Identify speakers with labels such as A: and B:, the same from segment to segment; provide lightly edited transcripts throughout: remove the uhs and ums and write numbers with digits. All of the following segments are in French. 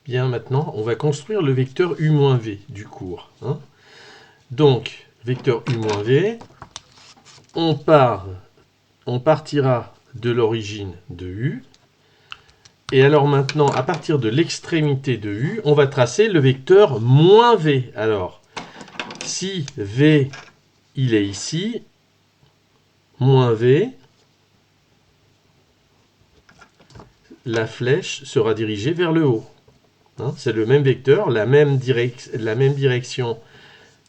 A: Bien, maintenant, on va construire le vecteur u-v du cours. Hein. Donc, vecteur u-v, on partira de l'origine de u. Et alors maintenant, à partir de l'extrémité de u, on va tracer le vecteur moins v. Alors, si v, il est ici, moins v, la flèche sera dirigée vers le haut. Hein, c'est le même vecteur, la même direction,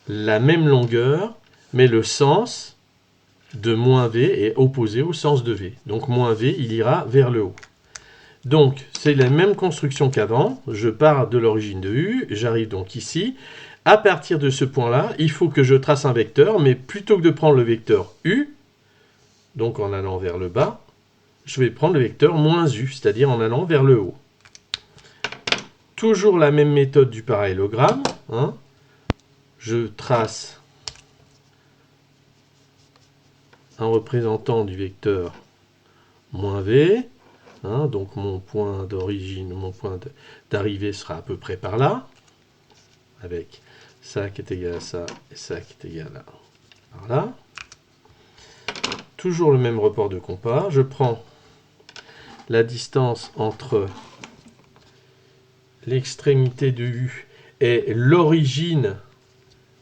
A: la même longueur, mais le sens de moins v est opposé au sens de v. Donc moins v, il ira vers le haut. Donc c'est la même construction qu'avant. Je pars de l'origine de u, j'arrive donc ici. À partir de ce point-là, il faut que je trace un vecteur, mais plutôt que de prendre le vecteur u, donc en allant vers le bas, je vais prendre le vecteur moins u, c'est-à-dire en allant vers le haut. Toujours la même méthode du parallélogramme. Hein. Je trace un représentant du vecteur moins v. Hein, donc mon point d'origine, mon point d'arrivée sera à peu près par là, avec ça qui est égal à ça et ça qui est égal à par là. Toujours le même report de compas. Je prends la distance entre l'extrémité de u et l'origine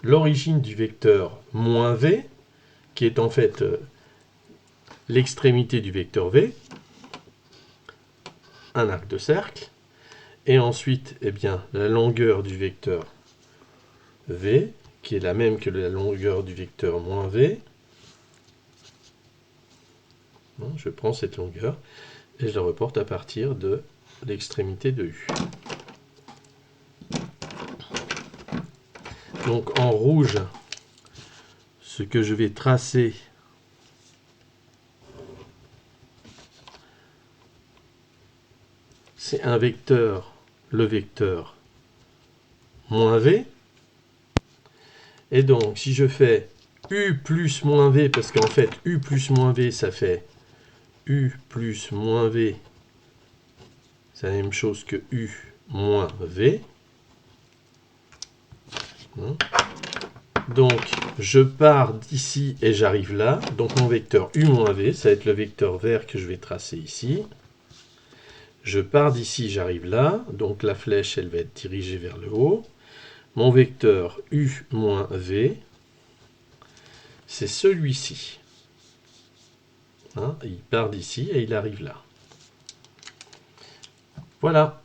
A: du vecteur moins v, qui est en fait l'extrémité du vecteur v, un arc de cercle, et ensuite eh bien, la longueur du vecteur v, qui est la même que la longueur du vecteur moins v. Je prends cette longueur et je la reporte à partir de l'extrémité de u. Donc en rouge, ce que je vais tracer, c'est un vecteur, le vecteur moins v. Et donc, si je fais u plus moins v, parce qu'en fait, u plus moins v, ça fait u plus moins v, c'est la même chose que u moins v. Donc, je pars d'ici et j'arrive là. Donc, mon vecteur u moins v, ça va être le vecteur vert que je vais tracer ici. Je pars d'ici, j'arrive là. Donc, la flèche, elle va être dirigée vers le haut. Mon vecteur u moins v, c'est celui-ci. Hein, il part d'ici et il arrive là. Voilà.